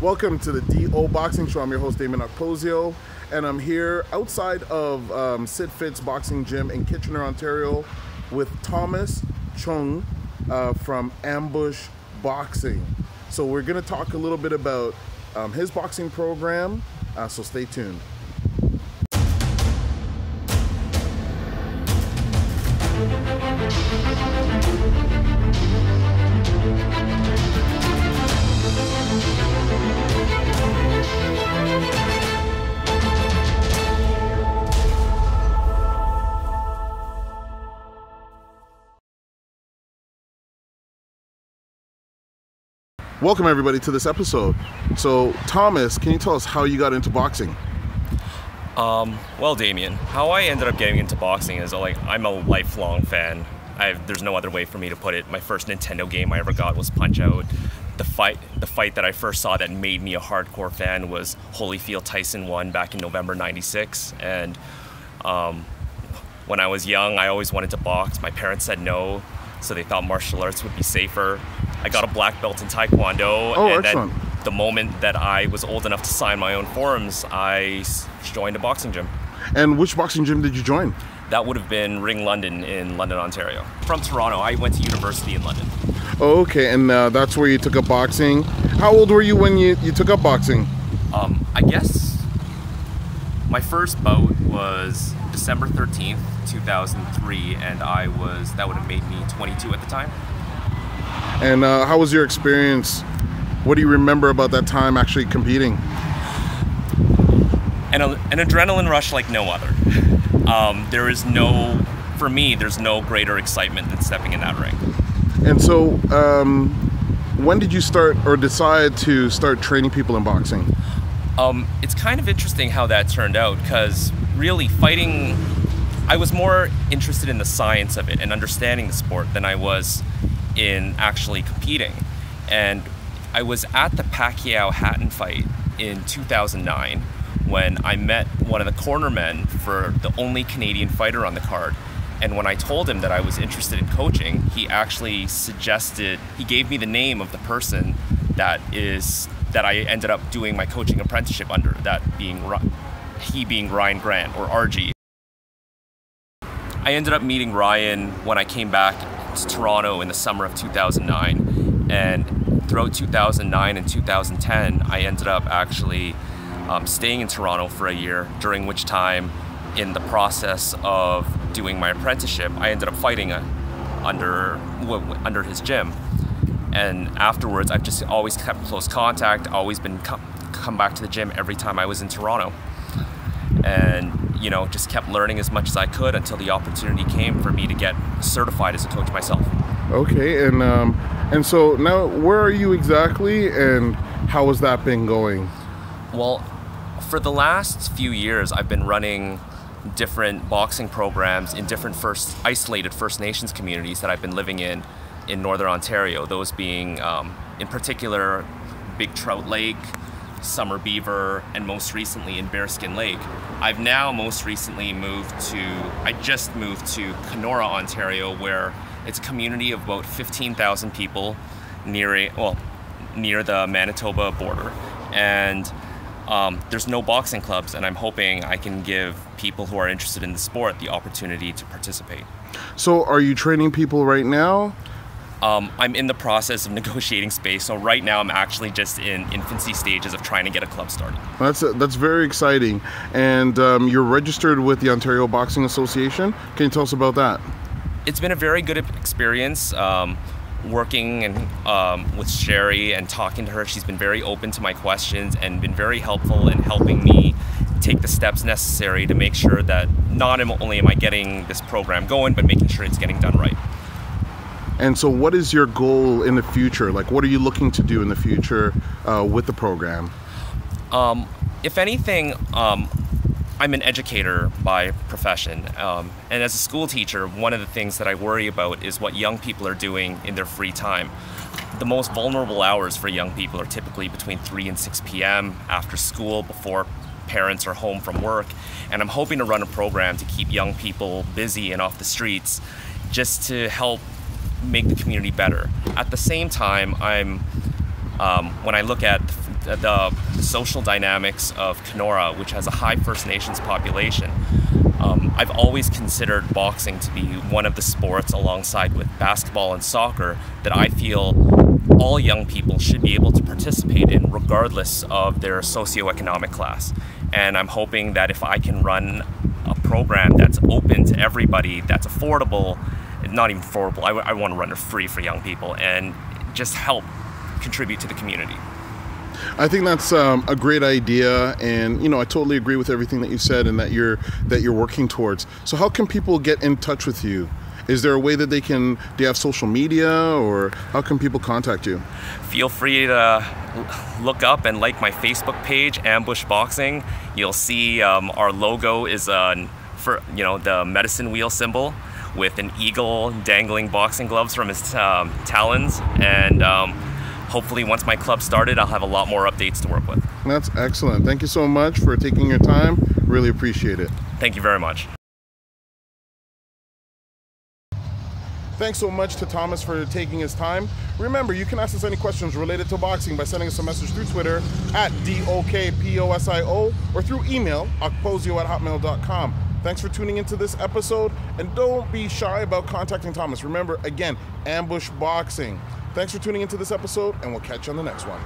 Welcome to the DO Boxing Show. I'm your host, Dameon Okposio, and I'm here outside of Sid Fit's Boxing Gym in Kitchener, Ontario, with Thomas Choong from Ambush Boxing. So we're going to talk a little bit about his boxing program, so stay tuned. Welcome everybody to this episode. So Thomas, can you tell us how you got into boxing? Well, Damien, how I ended up getting into boxing is I'm a lifelong fan. There's no other way for me to put it. My first Nintendo game I ever got was Punch-Out. The fight that I first saw that made me a hardcore fan was Holyfield-Tyson 1 back in November '96. And when I was young, I always wanted to box. My parents said no, so they thought martial arts would be safer. I got a black belt in Taekwondo, and excellent. then the moment that I was old enough to sign my own forms, I joined a boxing gym. And which boxing gym did you join? That would have been Ring London in London, Ontario. From Toronto, I went to university in London. Oh, okay, and that's where you took up boxing. How old were you when you took up boxing? I guess my first bout was December 13th, 2003, and that would have made me 22 at the time. And how was your experience? What do you remember about that time actually competing? An adrenaline rush like no other. For me, there's no greater excitement than stepping in that ring. And so, when did you start or decide to start training people in boxing? It's kind of interesting how that turned out, because really fighting, I was more interested in the science of it and understanding the sport than I was in actually competing. And I was at the Pacquiao-Hatton fight in 2009 when I met one of the cornermen for the only Canadian fighter on the card. And when I told him that I was interested in coaching, he actually he gave me the name of the person that I ended up doing my coaching apprenticeship under, that being he being Ryan Grant, or RG. I ended up meeting Ryan when I came back to Toronto in the summer of 2009, and throughout 2009 and 2010 I ended up actually staying in Toronto for a year, during which time, in the process of doing my apprenticeship, I ended up fighting under his gym. And afterwards, I've just always kept close contact, always been come back to the gym every time I was in Toronto. And just kept learning as much as I could until the opportunity came for me to get certified as a coach myself. Okay, and so now where are you exactly, and how has that been going? Well, for the last few years, I've been running different boxing programs in different isolated First Nations communities that I've been living in Northern Ontario, those being in particular Big Trout Lake, Summer Beaver, and most recently in Bearskin Lake. I've now most recently I just moved to Kenora, Ontario, where it's a community of about 15,000 people near the Manitoba border. And there's no boxing clubs, and I'm hoping I can give people who are interested in the sport the opportunity to participate. So are you training people right now? I'm in the process of negotiating space, so right now I'm actually just in infancy stages of trying to get a club started. That's very exciting. And you're registered with the Ontario Boxing Association. Can you tell us about that? It's been a very good experience. Working with Sherry and talking to her. She's been very open to my questions and been very helpful in helping me take the steps necessary to make sure that not only am I getting this program going, but making sure it's getting done right. And so what is your goal in the future? Like, what are you looking to do in the future with the program? If anything, I'm an educator by profession, and as a school teacher, one of the things that I worry about is what young people are doing in their free time. The most vulnerable hours for young people are typically between 3 and 6 p.m. after school, before parents are home from work, and I'm hoping to run a program to keep young people busy and off the streets, just to help make the community better. At the same time, when I look at the social dynamics of Kenora, which has a high First Nations population. I've always considered boxing to be one of the sports, alongside with basketball and soccer, that I feel all young people should be able to participate in, regardless of their socioeconomic class. And I'm hoping that if I can run a program that's open to everybody, that's affordable, not even affordable, I want to run it free for young people and just help contribute to the community. I think that's a great idea, and I totally agree with everything that you said and that you're working towards. So how can people get in touch with you? Is there a way that do you have social media, or how can people contact you? Feel free to look up and like my Facebook page, Ambush Boxing. You'll see our logo is the medicine wheel symbol with an eagle dangling boxing gloves from his talons, and hopefully once my club started, I'll have a lot more updates to work with. That's excellent. Thank you so much for taking your time. Really appreciate it. Thank you very much. Thanks so much to Thomas for taking his time. Remember, you can ask us any questions related to boxing by sending us a message through Twitter at DOKPOSIO or through email, okposio@hotmail.com. Thanks for tuning into this episode, and don't be shy about contacting Thomas. Remember, again, Ambush Boxing. Thanks for tuning into this episode, and we'll catch you on the next one.